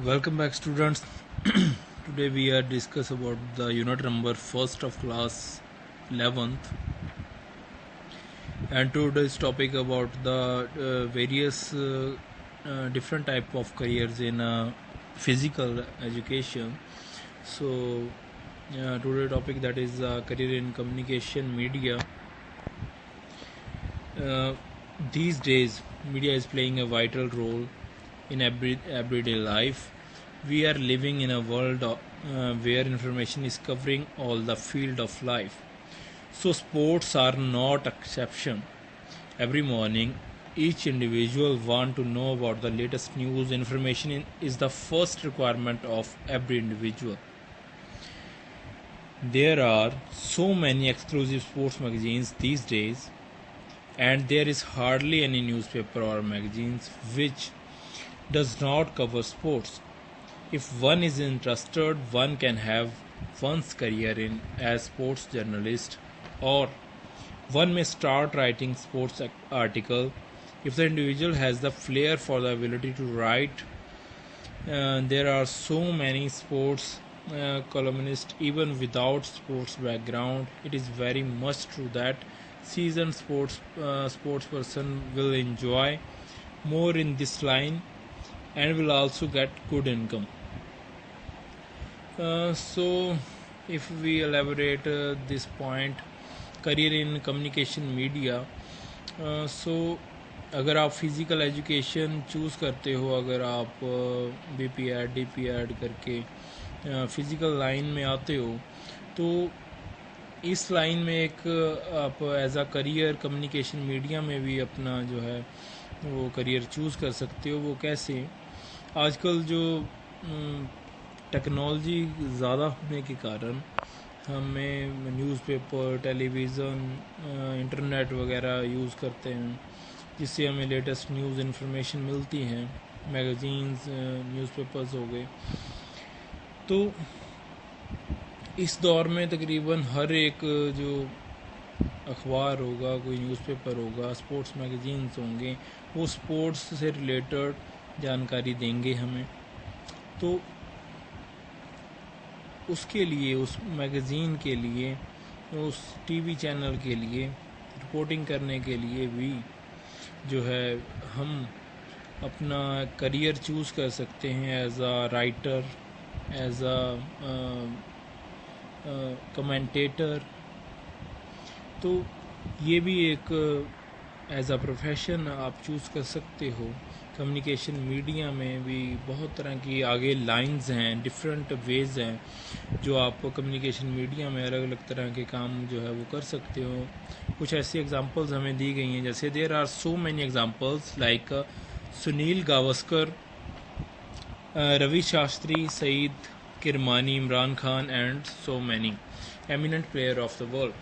Welcome back, students. Today we are discuss about the unit number first of class 11th, and today's topic about the various different type of careers in physical education. So, today topic that is career in communication media. Uh, these days, media is playing a vital role in everyday life. We are living in a world where information is covering all the field of life. So sports are not exception. Every morning, each individual want to know about the latest news. Information is the first requirement of every individual. There are so many exclusive sports magazines these days, and there is hardly any newspaper or magazines which does not cover sports. If one is interested, one can have one's career in as sports journalist, or one may start writing sports article if the individual has the flair for the ability to write. There are so many sports columnists even without sports background. It is very much true that seasoned sports person will enjoy more in this line and will also get good income. So, if we elaborate this point, career in communication media, so अगर आप physical education choose करते हो, अगर आप B P Ed D P Ed करके physical line में आते हो, तो इस लाइन में एक आप as a career communication media में भी अपना जो है वो करियर चूज़ कर सकते हो. वो कैसे? आजकल जो टेक्नोलॉजी ज़्यादा होने के कारण हमें न्यूज़पेपर, टेलीविज़न, इंटरनेट वगैरह यूज़ करते हैं, जिससे हमें लेटेस्ट न्यूज़ इन्फॉर्मेशन मिलती हैं. मैगज़ीन्स, न्यूज़पेपर्स हो गए. तो इस दौर में तकरीबन हर एक जो अखबार होगा, कोई न्यूज़पेपर होगा, स्पोर्ट्स मैगज़ीन्स होंगे, वो स्पोर्ट्स से रिलेटेड जानकारी देंगे हमें. तो उसके लिए, उस मैगज़ीन के लिए, उस टीवी चैनल के लिए रिपोर्टिंग करने के लिए भी जो है हम अपना करियर चूज़ कर सकते हैं as a writer, as a commentator. तो ये भी एक एज अ प्रोफेशन आप चूज़ कर सकते हो. कम्युनिकेशन मीडिया में भी बहुत तरह की आगे लाइंस हैं, डिफरेंट वेज़ हैं जो आप कम्युनिकेशन मीडिया में अलग अलग तरह के काम जो है वो कर सकते हो. कुछ ऐसी एग्जांपल्स हमें दी गई हैं, जैसे there are so many examples like Sunil Gavaskar, Ravi Shastri, Syed Kirmani, Imran Khan and so many eminent player of the world.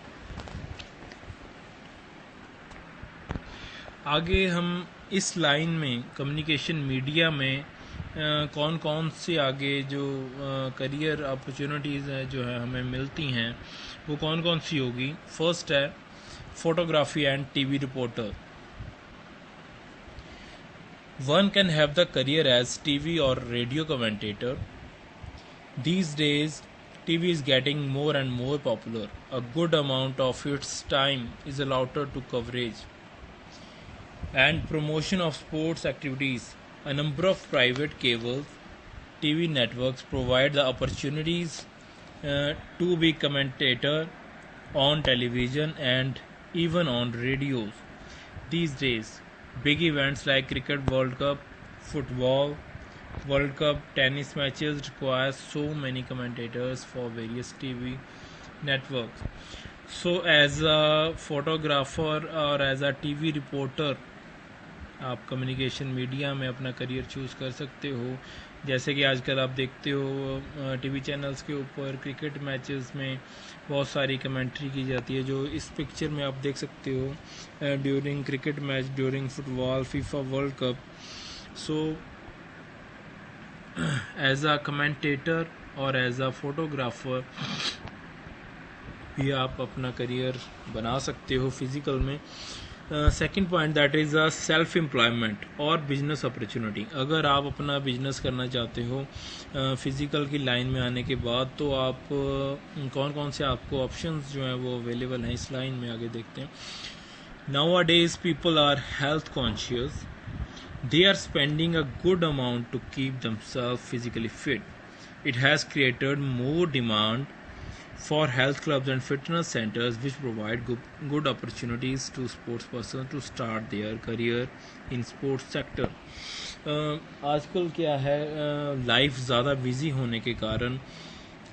आगे हम इस लाइन में कम्युनिकेशन मीडिया में कौन कौन से आगे जो करियर अपॉर्चुनिटीज़ है जो है हमें मिलती हैं, वो कौन कौन सी होगी. फर्स्ट है photography and TV reporter. One can have the career as TV और radio commentator. These days, TV is getting more and more popular. A good amount of its time is allotted to coverage and promotion of sports activities. A number of private cable TV networks provide the opportunities to be commentator on television and even on radios. These days, big events like Cricket World Cup, Football World Cup, tennis matches require so many commentators for various TV networks. So as a photographer और as a TV reporter आप communication media में अपना career choose कर सकते हो. जैसे कि आजकल आप देखते हो टीवी चैनल्स के ऊपर क्रिकेट मैचेस में बहुत सारी कमेंट्री की जाती है, जो इस पिक्चर में आप देख सकते हो during cricket match, during football, FIFA world cup. So as a commentator और एज अ फोटोग्राफर भी आप अपना करियर बना सकते हो फिज़िकल में. Second point that is a self employment और बिजनेस अपॉर्चुनिटी। अगर आप अपना बिजनेस करना चाहते हो फिज़िकल की लाइन में आने के बाद, तो आप कौन कौन से आपको ऑप्शंस जो हैं वो अवेलेबल हैं इस लाइन में, आगे देखते हैं। Nowadays people are health conscious. They are spending a good amount to keep themselves physically fit. It has created more demand for health clubs and fitness centers which provide good opportunities to sports persons to start their career in sports sector. आजकल क्या है, life ज़्यादा busy होने के कारण,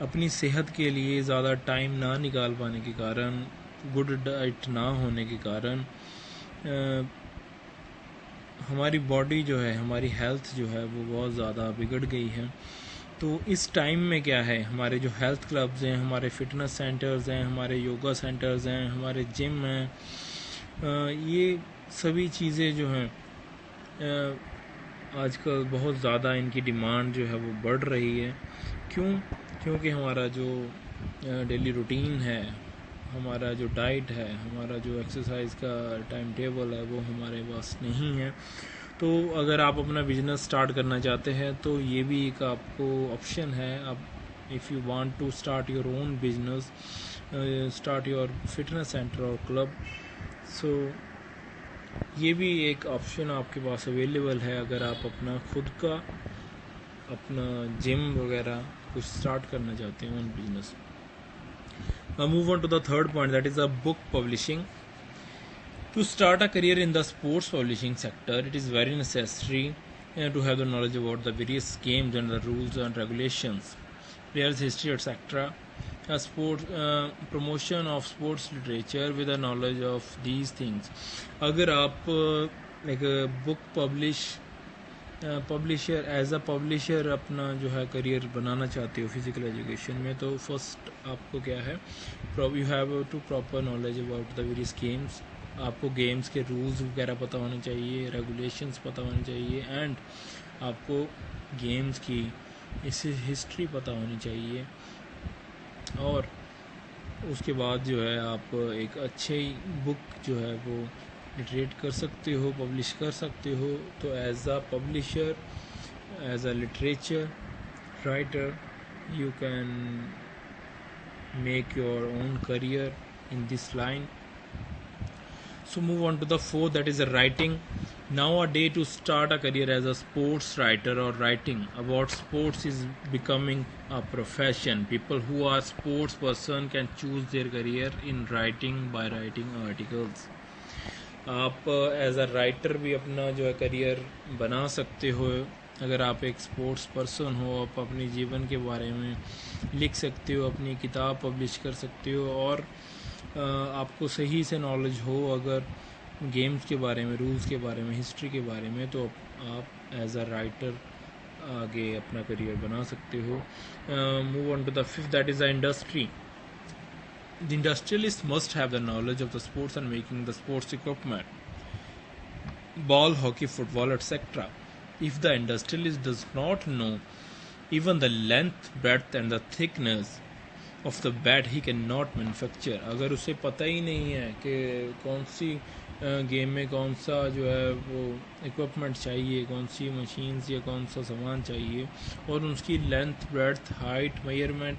अपनी सेहत के लिए ज़्यादा टाइम ना निकाल पाने के कारण, गुड डाइट ना होने के कारण हमारी बॉडी जो है, हमारी हेल्थ जो है वो बहुत ज़्यादा बिगड़ गई है। तो इस टाइम में क्या है, हमारे जो हेल्थ क्लब्स हैं, हमारे फिटनेस सेंटर्स हैं, हमारे योगा सेंटर्स हैं, हमारे जिम हैं, ये सभी चीज़ें जो हैं आजकल बहुत ज़्यादा इनकी डिमांड जो है वो बढ़ रही है। क्योंकि हमारा जो डेली रूटीन है, हमारा जो डाइट है, हमारा जो एक्सरसाइज का टाइम टेबल है वो हमारे पास नहीं है। तो अगर आप अपना बिजनेस स्टार्ट करना चाहते हैं तो ये भी एक आपको ऑप्शन है। आप if you want to start your own business, start your fitness centre और क्लब, सो ये भी एक ऑप्शन आपके पास अवेलेबल है अगर आप अपना खुद का अपना जिम वगैरह कुछ स्टार्ट करना चाहते हैं own business. Now move on to the third point, that is a book publishing. To start a career in the sports publishing sector, it is very necessary to have the knowledge about the various games and the rules and regulations, players' history, etc. A sport promotion of sports literature with a knowledge of these things. अगर आप एक book publisher as a publisher अपना जो है career बनाना चाहते हो physical education में, तो फर्स्ट आपको क्या है, you have to proper knowledge about the various games. आपको गेम्स के रूल्स वगैरह पता होने चाहिए, रेगुलेशंस पता होने चाहिए, एंड आपको गेम्स की इससे हिस्ट्री पता होनी चाहिए। और उसके बाद जो है आप एक अच्छी बुक जो है वो लिटरेट कर सकते हो, पब्लिश कर सकते हो। तो as a publisher, as a literature writer, you can make your own career in this line. So move on to the fourth, that is writing. Nowadays, to start a career as a sports writer or writing about sports is becoming a profession. People who are sports person can choose their career in writing by writing articles. आप as a writer भी अपना जो है career बना सकते हो। अगर आप एक स्पोर्ट्स पर्सन हो, आप अपने जीवन के बारे में लिख सकते हो, अपनी किताब पब्लिश कर सकते हो, और आपको सही से नॉलेज हो अगर गेम्स के बारे में, रूल्स के बारे में, हिस्ट्री के बारे में, तो आप एज अ राइटर आगे अपना करियर बना सकते हो। Move on to the fifth, that is the industry. The industrialist must have the knowledge of the sports and making the sports equipment, ball, hockey, football, etc. If the industrialist does not know even the length, breadth and the thickness of the bat, he cannot manufacture. अगर उसे पता ही नहीं है कि कौन सी game में कौन सा जो है वो इक्विपमेंट चाहिए, कौन सी मशीन्स या कौन सा सामान चाहिए, और उसकी length, breadth, height, measurement,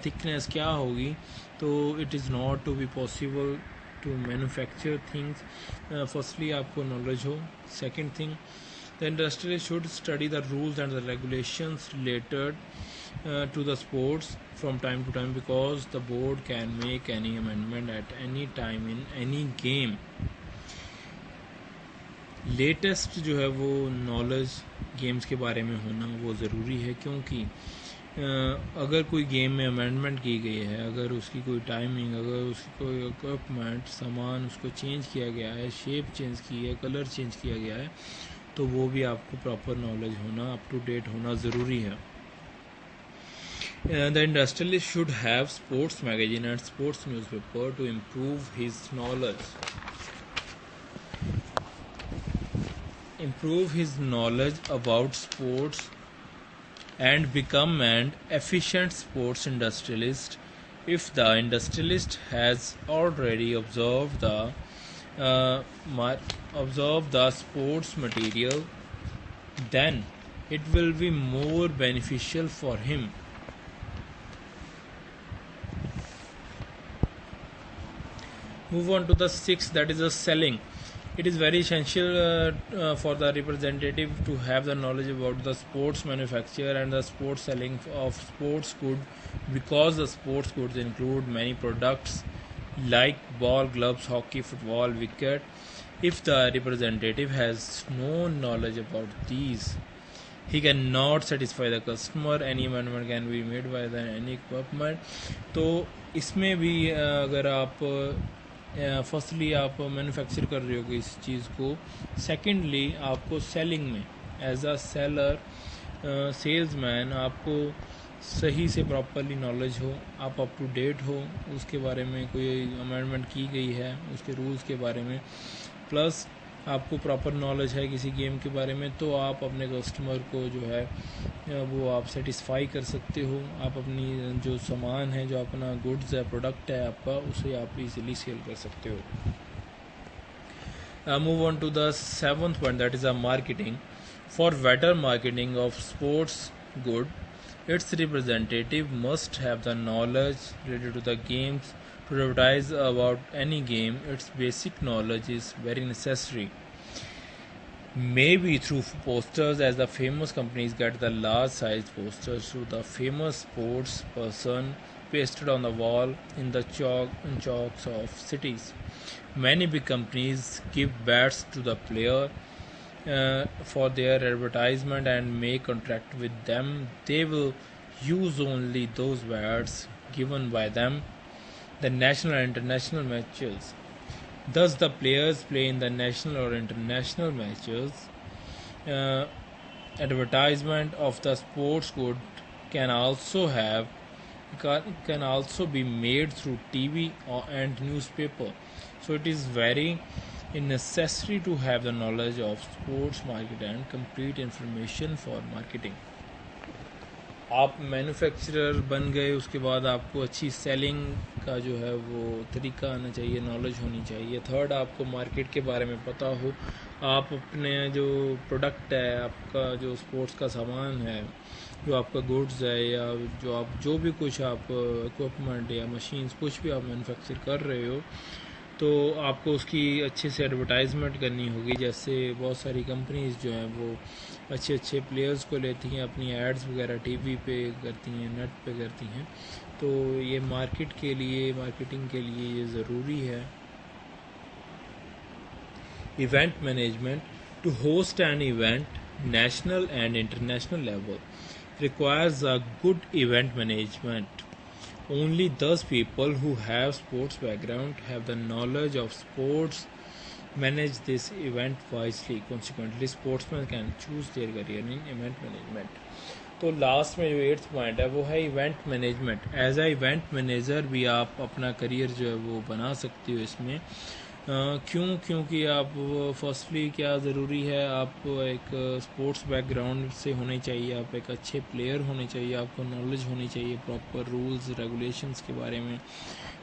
thickness क्या होगी, तो it is not to be possible to manufacture things. Firstly आपको नॉलेज हो। Second thing, the industrialist should study the rules and the regulations related to the sports from time to time, because the board can make any amendment at any time in any game. Latest जो है वो knowledge games के बारे में होना वो ज़रूरी है, क्योंकि अगर कोई गेम में अमेंडमेंट की गई है, अगर उसकी कोई टाइमिंग, अगर उसकी कोई इक्विपमेंट, सामान उसको चेंज किया गया है, शेप चेंज की है, कलर चेंज किया गया है, तो वो भी आपको प्रॉपर नॉलेज होना, अप टू डेट होना ज़रूरी है। The industrialist should have sports magazine and sports newspaper to improve his knowledge. Improve his knowledge about sports and become an efficient sports industrialist. If the industrialist has already observed the observe the sports material, then it will be more beneficial for him. Move on to the sixth, that is the selling. It is very essential for the representative to have the knowledge about the sports manufacture and the sports selling of sports goods, because the sports goods include many products like ball, gloves, hockey, football, wicket. If the representative has no knowledge about these, he cannot satisfy the customer. Any amendment can be made by the any equipment. तो इसमें भी अगर आप firstly आप manufacture कर रहे हो इस चीज़ को, सेकेंडली आपको सेलिंग में एज अ सेलर सेल्समैन आपको सही से प्रॉपरली नॉलेज हो, आप अप टू डेट हो उसके बारे में, कोई अमेंडमेंट की गई है उसके रूल्स के बारे में, प्लस आपको प्रॉपर नॉलेज है किसी गेम के बारे में, तो आप अपने कस्टमर को जो है वो आप सेटिस्फाई कर सकते हो। आप अपनी जो सामान है, जो अपना गुड्स है, प्रोडक्ट है आपका, उसे आप इजीली सेल कर सकते हो। Move on to the seventh point, that is a marketing. For better marketing of sports good, its representative must have the knowledge related to the games. To advertise about any game, its basic knowledge is very necessary. Maybe through posters, as the famous companies get the large size posters to the famous sports person pasted on the wall in the chalks of cities. Many big companies give bats to the player for their advertisement and make contract with them. They will use only those bats given by them. The national and international matches. Thus, the players play in the national or international matches. Advertisement of the sports good can also be made through TV and newspaper. So it is very necessary to have the knowledge of sports market and complete information for marketing. आप manufacturer बन गए, उसके बाद आपको अच्छी selling का जो है वो तरीका आना चाहिए, नॉलेज होनी चाहिए। थर्ड, आपको मार्केट के बारे में पता हो, आप अपने जो प्रोडक्ट है, आपका जो स्पोर्ट्स का सामान है, जो आपका गुड्स है, या जो भी कुछ आप इक्विपमेंट या मशीन्स कुछ भी आप मैन्युफैक्चर कर रहे हो, तो आपको उसकी अच्छे से एडवर्टाइजमेंट करनी होगी। जैसे बहुत सारी कंपनीज जो हैं वो अच्छे अच्छे प्लेयर्स को लेती हैं, अपनी एड्स वगैरह टीवी पे करती हैं, नेट पे करती हैं, तो ये मार्केटिंग के लिए ये ज़रूरी है। Event management. To host an event national and international level requires a good event management. Only those people who have sports background have the knowledge of sports manage this event wisely. Consequently, sportsmen can choose their career in event management. तो last में जो 8th point है वो है event management. As a event manager भी आप अपना career जो है वो बना सकते हो इसमें. क्योंकि आप फर्स्टली क्या ज़रूरी है, आप एक स्पोर्ट्स बैकग्राउंड से होने चाहिए, आप एक अच्छे प्लेयर होने चाहिए, आपको नॉलेज होनी चाहिए प्रॉपर रूल्स रेगुलेशंस के बारे में,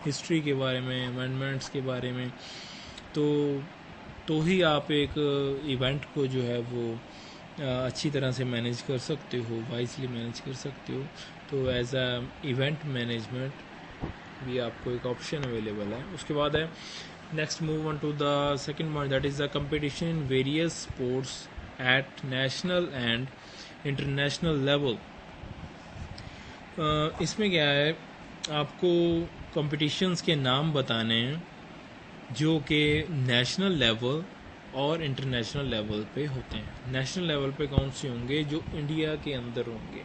हिस्ट्री के बारे में, अमेंडमेंट्स के बारे में. तो ही आप एक इवेंट को जो है वो अच्छी तरह से मैनेज कर सकते हो, वाइजली मैनेज कर सकते हो. तो एज अ इवेंट मैनेजमेंट भी आपको एक ऑप्शन अवेलेबल है. उसके बाद है next, move on to the second point, that is the competition in various sports at national and international level. इसमें क्या है, आपको competitions के नाम बताने हैं जो कि नेशनल लेवल और इंटरनेशनल लेवल पे होते हैं. नेशनल लेवल पे कौन से होंगे? जो इंडिया के अंदर होंगे,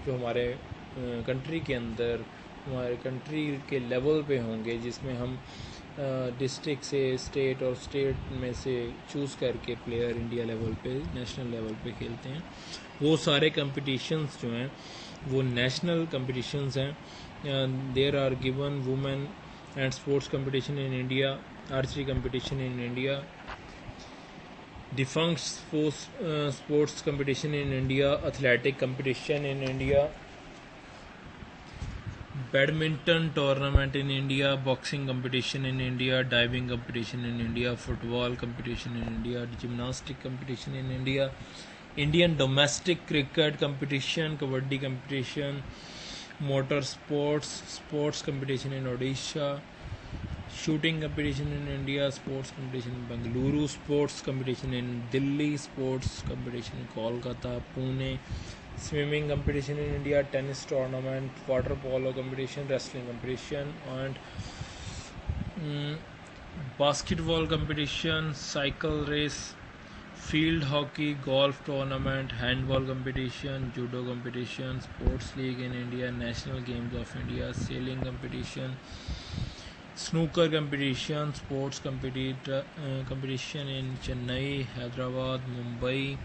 जो हमारे कंट्री के अंदर, हमारे कंट्री के लेवल पे होंगे, जिसमें हम डिस्ट्रिक्ट से स्टेट और स्टेट में से चूज़ करके प्लेयर इंडिया लेवल पे, नेशनल लेवल पे खेलते हैं. वो सारे कंपटीशंस जो हैं वो नेशनल कंपटीशंस हैं. There are given women and sports competition in India, archery competition in India, defunct sports competition in India, athletic competition in India, badminton tournament in India, boxing competition in India, diving competition in India, football competition in India, gymnastic competition in India, Indian domestic cricket competition, kabaddi competition, motor sports competition in Odisha, shooting competition in India, sports competition in Bengaluru, sports competition in Delhi, sports competition in Kolkata, Pune, swimming competition in India, tennis tournament, water polo competition, wrestling competition, and basketball competition, cycle race, field hockey, golf tournament, handball competition, judo competition, sports league in India, national games of India, sailing competition, snooker competition, sports competition in Chennai, Hyderabad, Mumbai,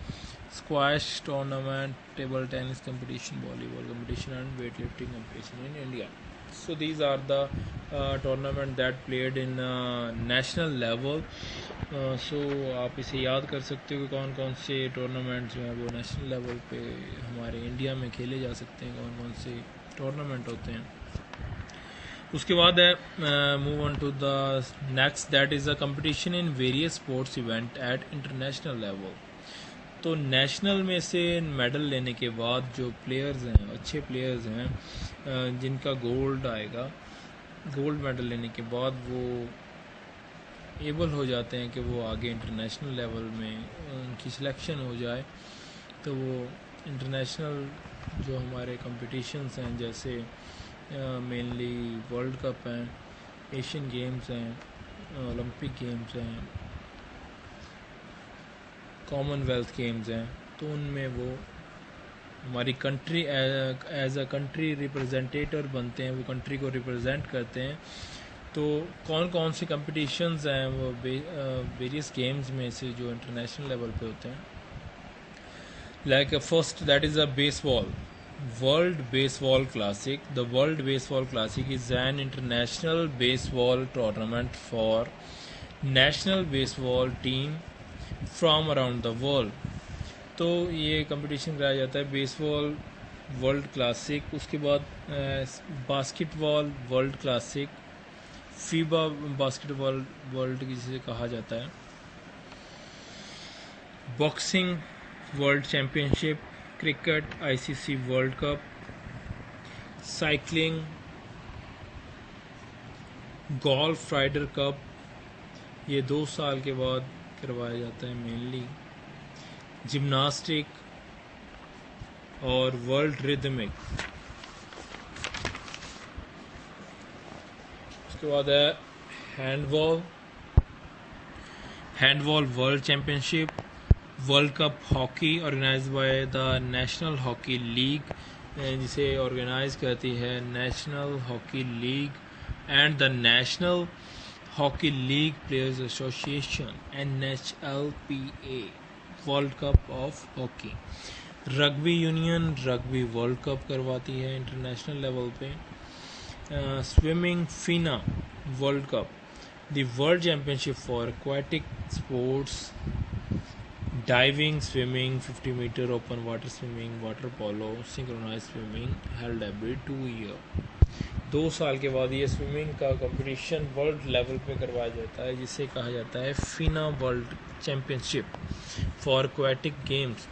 squash tournament, table tennis competition, volleyball competition, and weightlifting competition in India. So these are the tournament that played in national level. सो आप इसे याद कर सकते हो कि कौन कौन से टूर्नामेंट जो हैं वो नेशनल लेवल पे हमारे इंडिया में खेले जा सकते हैं, कौन कौन से टूर्नामेंट होते हैं. उसके बाद है move on to the next, that is a competition in various sports event at international level. तो नेशनल में से मेडल लेने के बाद जो प्लेयर्स हैं, अच्छे प्लेयर्स हैं जिनका गोल्ड आएगा, गोल्ड मेडल लेने के बाद वो एबल हो जाते हैं कि वो आगे इंटरनेशनल लेवल में उनकी सिलेक्शन हो जाए. तो वो इंटरनेशनल जो हमारे कंपटीशंस हैं, जैसे मेनली वर्ल्ड कप हैं, एशियन गेम्स हैं, ओलंपिक गेम्स हैं, कॉमनवेल्थ गेम्स हैं, तो उनमें वो हमारी कंट्री एज अ कंट्री रिप्रेजेंटेटर बनते हैं, वो कंट्री को रिप्रेजेंट करते हैं. तो कौन कौन से कंपटीशंस हैं वो वेरियस गेम्स में से जो इंटरनेशनल लेवल पे होते हैं. Like first, that is a baseball, world baseball classic. The world baseball classic is an international baseball tournament for national baseball team from around the world. तो ये कंपटीशन कराया जाता है बेसबॉल वर्ल्ड क्लासिक. उसके बाद basketball world classic, FIBA basketball world जिसे कहा जाता है, boxing world championship, cricket ICC world cup, cycling golf rider cup, ये 2 साल के बाद करवाया जाता है मेनली, जिम्नास्टिक और वर्ल्ड रिदमिक. उसके बाद है handball world championship, world cup hockey organise by the national hockey league, जिसे ऑर्गेनाइज करती है national hockey league and the national hockey league players association NHLPA, world cup of hockey. Rugby union rugby world cup करवाती है international level पे. Swimming FINA world cup, the world championship for aquatic sports, diving, swimming, 50 metre open water swimming, water polo, synchronise swimming, held every 2 year. 2 साल के बाद ये swimming का competition world level पे करवाया जाता है, जिसे कहा जाता है FINA world championship for aquatic games.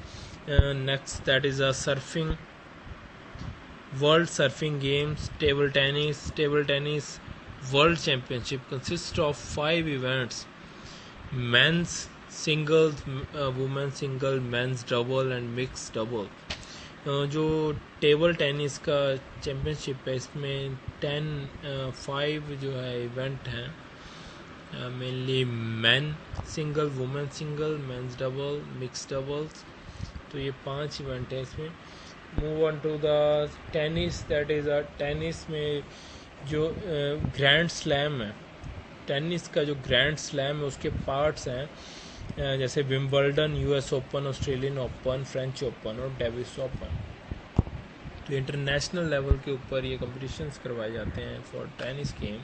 Next, that is a surfing world surfing games. Table tennis world championship consists of 5 events: men's singles, women's single, men's double and mixed double. जो table tennis का championship है, इसमें 5 जो है event हैं, mainly man single, women single, men's double, mix doubles. तो ये 5 event हैं इसमें. Move on to the tennis, that is a tennis में जो ग्रैंड स्लैम है, टेनिस का जो ग्रैंड स्लैम है उसके पार्ट्स हैं, जैसे Wimbledon, US open, Australian open, French open और डेविस ओपन. तो इंटरनेशनल लेवल के ऊपर ये कॉम्पिटिशन्स करवाए जाते हैं for tennis game.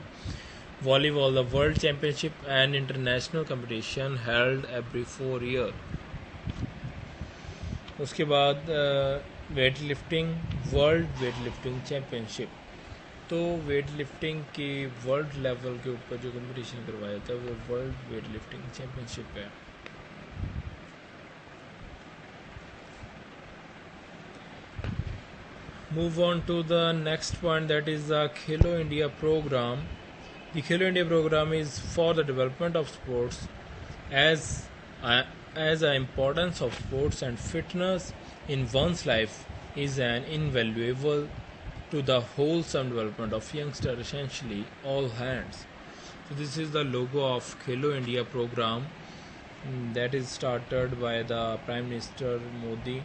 Volleyball, the world championship and international competition held every 4 year. उसके बाद weight lifting world weight lifting championship. तो वेट लिफ्टिंग की वर्ल्ड लेवल के ऊपर जो कंपटीशन करवाया था वो वर्ल्ड वेट लिफ्टिंग चैम्पियनशिप है. Move on to the next point, that is the Khelo India program. The Khelo India program is for the development of sports as as the importance of sports and fitness in one's life is an invaluable to the wholesome development of youngster, essentially all hands. So this is the logo of Khelo India program, that is started by the Prime Minister Modi.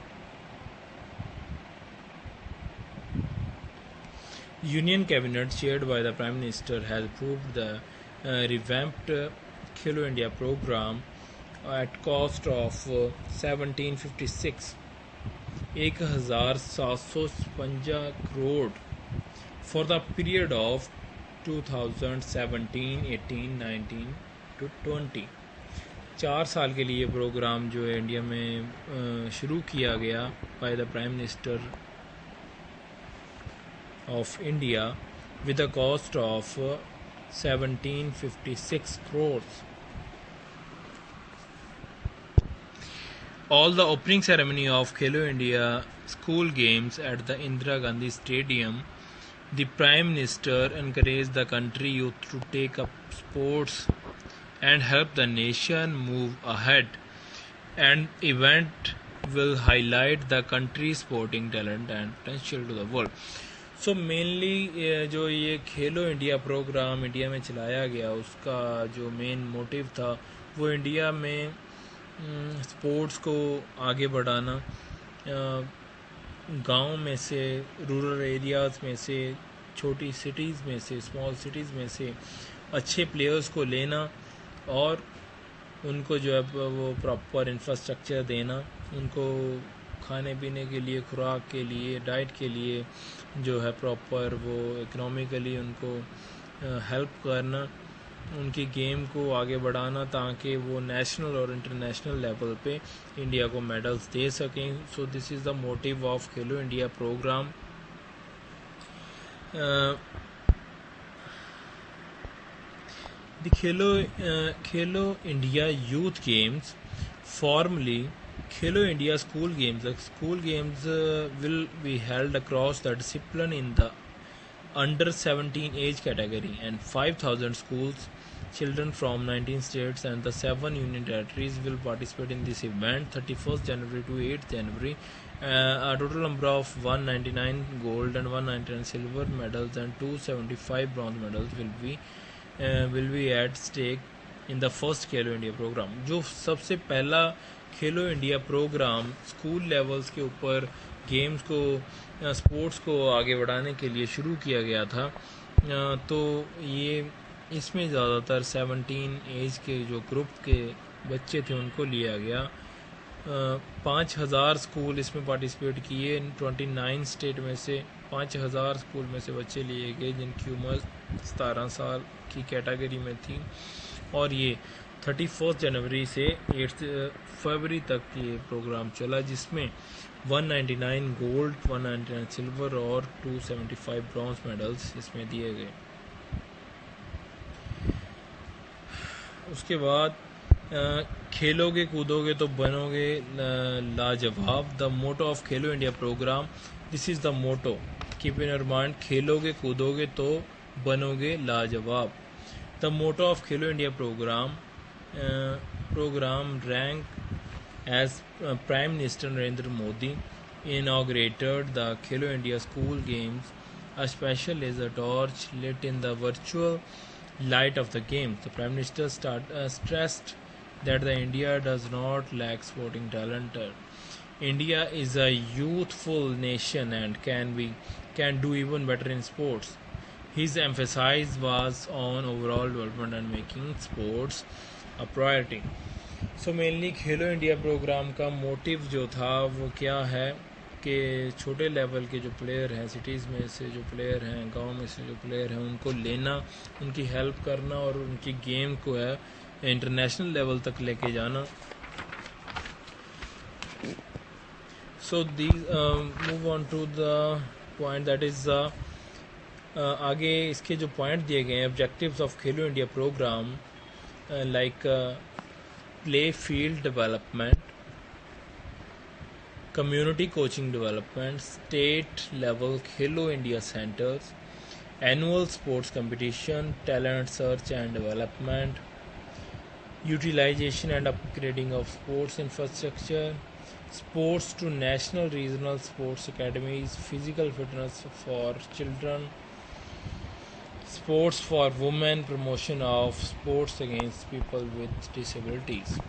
Union Cabinet, chaired by the Prime Minister, has approved the revamped Khelo India program at cost of 1756 1756 crore for the period of 2017, 18, 19 to 20. 4 साल के लिए programme जो है India में शुरू किया गया by the prime minister of India with a cost of 1756 crores. All the opening ceremony of Khelo India school games at the Indira Gandhi Stadium, the Prime Minister encouraged the country youth to take up sports and help the nation move ahead. And event will highlight the country's sporting talent and potential to the world. So mainly जो ये खेलो India programme India में चलाया गया उसका जो main motive था वो India में स्पोर्ट्स को आगे बढ़ाना, गांव में से, रूरल एरियाज़ में से, छोटी सिटीज़ में से, स्मॉल सिटीज़ में से अच्छे प्लेयर्स को लेना और उनको जो है वो प्रॉपर इंफ्रास्ट्रक्चर देना, उनको खाने पीने के लिए, खुराक के लिए, डाइट के लिए जो है प्रॉपर वो इकोनॉमिकली उनको हेल्प करना, उनकी गेम को आगे बढ़ाना ताकि वो नेशनल और इंटरनेशनल लेवल पे इंडिया को मेडल्स दे सकें. So this is the motive of Khelo India programme. The Khelo India Youth Games, formerly Khelo India School Games. The school games will be held across the discipline in the under 17 age category, and 5,000 schools, children from 19 states and the 7 union territories will participate in this event 31st January to 8th January. A total number of 199 gold and 199 silver medals and 275 bronze medals will be at stake in the first Khelo India program. जो सबसे पहला खेलो India programme school levels के ऊपर games को, sports को आगे बढ़ाने के लिए शुरू किया गया था, तो ये इसमें ज़्यादातर 17 एज के जो ग्रुप के बच्चे थे उनको लिया गया. 5,000 स्कूल इसमें पार्टिसिपेट किए. 29 स्टेट में से 5,000 स्कूल में से बच्चे लिए गए जिनकी उम्र 17 साल की कैटेगरी में थी, और ये 31 जनवरी से 8 फरवरी तक ये प्रोग्राम चला, जिसमें 199 गोल्ड, 199 सिल्वर और 275 ब्रॉन्ज मेडल्स इसमें दिए गए. उसके बाद खेलोगे कूदोगे तो बनोगे लाजवाब. The motto of Khelo India programme, this is the motto, keep in your mind, खेलोगे कूदोगे तो बनोगे लाजवाब. The motto of Khelo India program rank as Prime Minister Narendra Modi inaugurated the Khelo India School Games. A special laser torch lit in the virtual light of the games. The Prime Minister stressed that the India does not lack sporting talent. India is a youthful nation and can do even better in sports. His emphasis was on overall development and making sports a priority. So mainly Khelo India programme का motive जो था वो क्या है कि छोटे level के जो प्लेयर हैं, सिटीज़ में से जो प्लेयर हैं, गांव में से जो प्लेयर हैं, उनको लेना, उनकी हेल्प करना और उनकी गेम को है इंटरनेशनल लेवल तक लेके जाना. So these move on to the point, that is आगे इसके जो पॉइंट दिए गए हैं, objectives of Khelo India programme like play field development, community coaching development, state level Khelo India centers, annual sports competition, talent search and development, utilization and upgrading of sports infrastructure, sports to national regional sports academies, physical fitness for children, sports for women, promotion of sports against people with disabilities.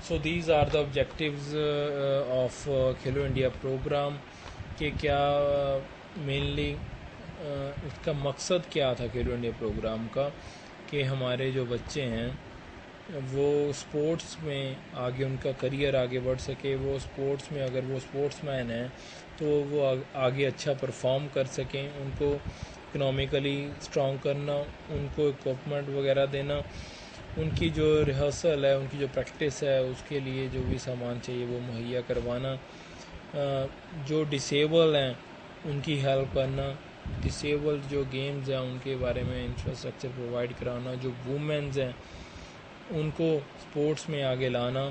So these are the objectives of Khelo India programme के क्या mainly इसका मकसद क्या था खेलो India programme का, कि हमारे जो बच्चे हैं वो स्पोर्ट्स में आगे उनका करियर आगे बढ़ सके, वो स्पोर्ट्स में अगर वो स्पोर्ट्समैन हैं तो वो आगे अच्छा परफॉर्म कर सकें, उनको इकोनॉमिकली स्ट्रॉन्ग करना, उनको इक्विपमेंट वगैरह देना, उनकी जो रिहर्सल है, उनकी जो प्रैक्टिस है, उसके लिए जो भी सामान चाहिए वो मुहैया करवाना, जो डिसेबल हैं उनकी हेल्प करना, डिसेबल्ड जो गेम्स हैं उनके बारे में इंफ्रास्ट्रक्चर प्रोवाइड कराना, जो वुमेन्स हैं उनको स्पोर्ट्स में आगे लाना,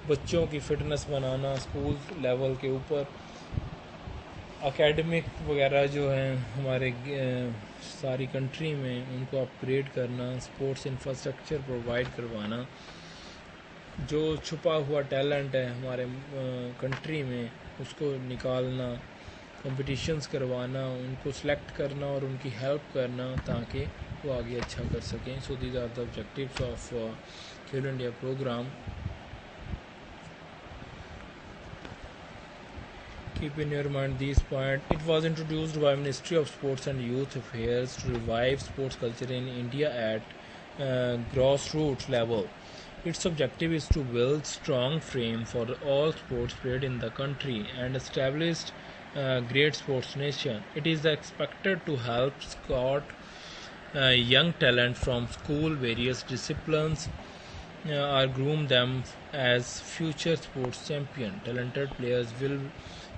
बच्चों की फ़िटनेस बनाना स्कूल लेवल के ऊपर, एकेडमिक वगैरह जो हैं हमारे सारी कंट्री में उनको अपग्रेड करना, स्पोर्ट्स इंफ्रास्ट्रक्चर प्रोवाइड करवाना, जो छुपा हुआ टैलेंट है हमारे कंट्री में उसको निकालना, कंपटीशंस करवाना, उनको सेलेक्ट करना और उनकी हेल्प करना ताकि वो आगे अच्छा कर सकें. So these are the objectives of Khelo India programme. Keep in your mind these points. It was introduced by Ministry of Sports and Youth Affairs to revive sports culture in India at grassroots level. Its objective is to build strong frame for all sports played in the country and establish great sports nation. It is expected to help scout young talent from school various disciplines or groom them as future sports champion. Talented players will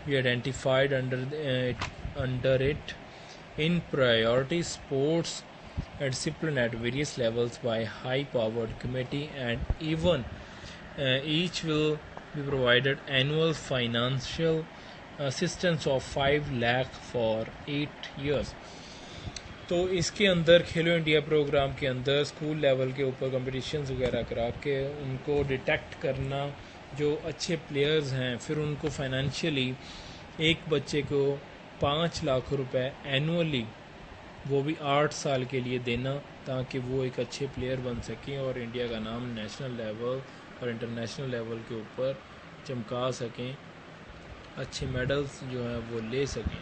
be identified under it in priority sports discipline at various levels by high-powered committee, and even each will be provided annual financial assistance of 5 lakh for 8 years. तो इसके अंदर खेलो India programme के अंदर school level के ऊपर competitions वगैरह करा के उनको डिटेक्ट करना, जो अच्छे प्लेयर्स हैं, फिर उनको फाइनेंशियली एक बच्चे को 5 लाख रुपए एनुअली, वो भी 8 साल के लिए देना, ताकि वो एक अच्छे प्लेयर बन सकें और इंडिया का नाम नेशनल लेवल और इंटरनेशनल लेवल के ऊपर चमका सकें, अच्छे मेडल्स जो हैं वो ले सकें.